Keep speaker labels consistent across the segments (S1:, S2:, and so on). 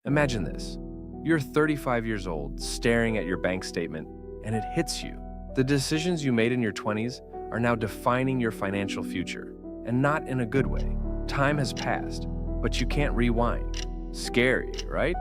S1: Imagine this. You're 35 years old, staring at your bank statement, and it hits you. The decisions you made in your 20s are now defining your financial future, and not in a good way. Time has passed, but you can't rewind. Scary, right?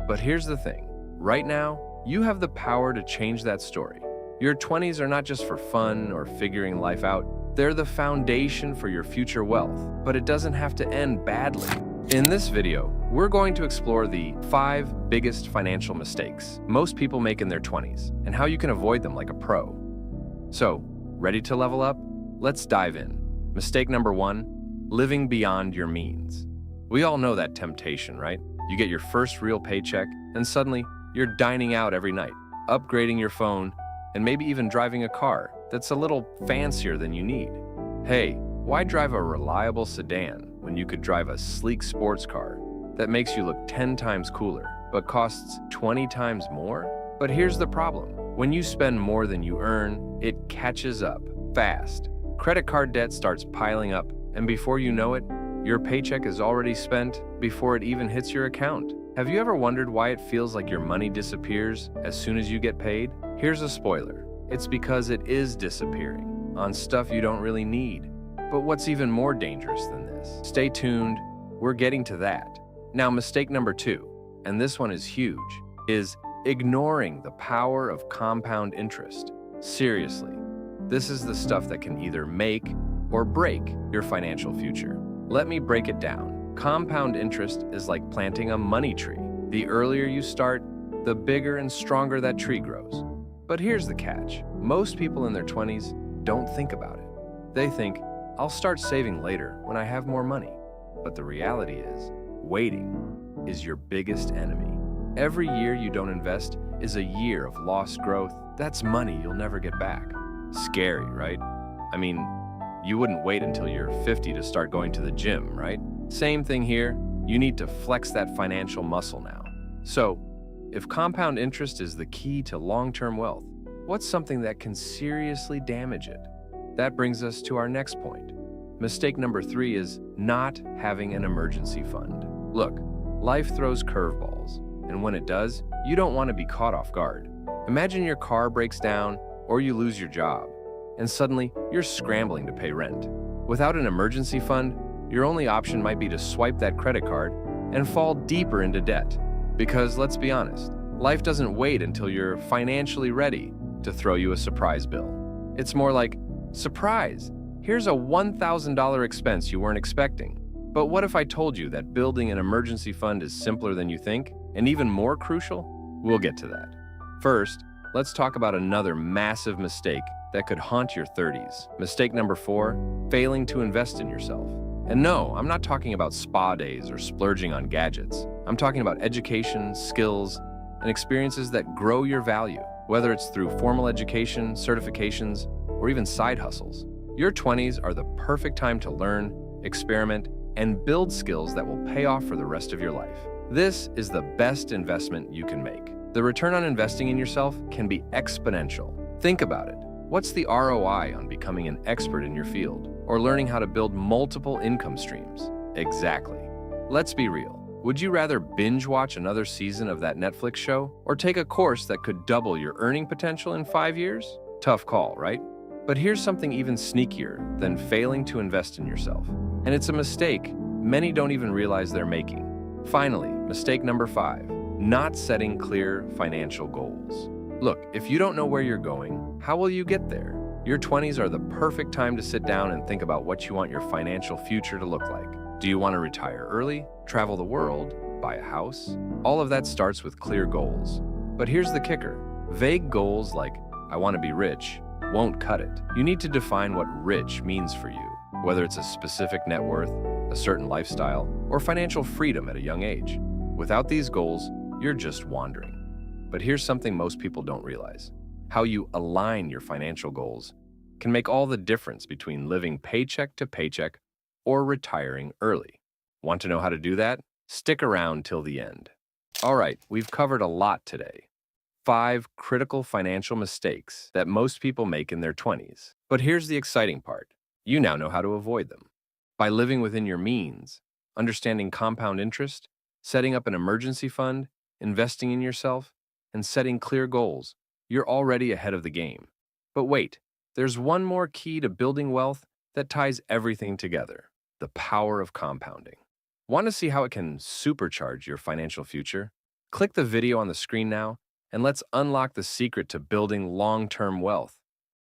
S1: But here's the thing. Right now, you have the power to change that story. Your 20s are not just for fun or figuring life out. They're the foundation for your future wealth, but it doesn't have to end badly. In this video, we're going to explore the 5 biggest financial mistakes most people make in their 20s and how you can avoid them like a pro. So, ready to level up? Let's dive in. Mistake number 1, living beyond your means. We all know that temptation, right? You get your first real paycheck, and suddenly you're dining out every night, upgrading your phone, and maybe even driving a car that's a little fancier than you need. Hey, why drive a reliable sedan when you could drive a sleek sports car that makes you look 10 times cooler, but costs 20 times more? But here's the problem. When you spend more than you earn, it catches up fast. Credit card debt starts piling up, and before you know it, your paycheck is already spent before it even hits your account. Have you ever wondered why it feels like your money disappears as soon as you get paid? Here's a spoiler. It's because it is disappearing on stuff you don't really need. But what's even more dangerous than this? Stay tuned, we're getting to that. Now, mistake number 2, and this one is huge, is ignoring the power of compound interest. Seriously, this is the stuff that can either make or break your financial future. Let me break it down. Compound interest is like planting a money tree. The earlier you start, the bigger and stronger that tree grows. But here's the catch. Most people in their 20s don't think about it. They think, I'll start saving later when I have more money. But the reality is, waiting is your biggest enemy. Every year you don't invest is a year of lost growth. That's money you'll never get back. Scary, right? I mean, you wouldn't wait until you're 50 to start going to the gym, right? Same thing here. You need to flex that financial muscle now. So, if compound interest is the key to long-term wealth, what's something that can seriously damage it? That brings us to our next point. Mistake number 3 is not having an emergency fund. Look, life throws curveballs, and when it does, you don't want to be caught off guard. Imagine your car breaks down or you lose your job, and suddenly you're scrambling to pay rent. Without an emergency fund, your only option might be to swipe that credit card and fall deeper into debt. Because let's be honest, life doesn't wait until you're financially ready to throw you a surprise bill. It's more like, surprise, here's a $1,000 expense you weren't expecting. But what if I told you that building an emergency fund is simpler than you think, and even more crucial? We'll get to that. First, let's talk about another massive mistake that could haunt your 30s. Mistake number 4, failing to invest in yourself. And no, I'm not talking about spa days or splurging on gadgets. I'm talking about education, skills, and experiences that grow your value, whether it's through formal education, certifications, or even side hustles. Your 20s are the perfect time to learn, experiment, and build skills that will pay off for the rest of your life. This is the best investment you can make. The return on investing in yourself can be exponential. Think about it. What's the ROI on becoming an expert in your field or learning how to build multiple income streams? Exactly. Let's be real. Would you rather binge watch another season of that Netflix show or take a course that could double your earning potential in 5 years? Tough call, right? But here's something even sneakier than failing to invest in yourself. And it's a mistake many don't even realize they're making. Finally, mistake number 5, not setting clear financial goals. Look, if you don't know where you're going, how will you get there? Your 20s are the perfect time to sit down and think about what you want your financial future to look like. Do you want to retire early, travel the world, buy a house? All of that starts with clear goals. But here's the kicker. Vague goals like, I want to be rich, won't cut it. You need to define what rich means for you, whether it's a specific net worth, a certain lifestyle, or financial freedom at a young age. Without these goals, you're just wandering. But here's something most people don't realize. How you align your financial goals can make all the difference between living paycheck to paycheck or retiring early. Want to know how to do that? Stick around till the end. All right, we've covered a lot today. 5 critical financial mistakes that most people make in their 20s. But here's the exciting part. You now know how to avoid them. By living within your means, understanding compound interest, setting up an emergency fund, investing in yourself, and setting clear goals, you're already ahead of the game. But wait, there's one more key to building wealth that ties everything together: the power of compounding. Want to see how it can supercharge your financial future? Click the video on the screen now, and let's unlock the secret to building long-term wealth.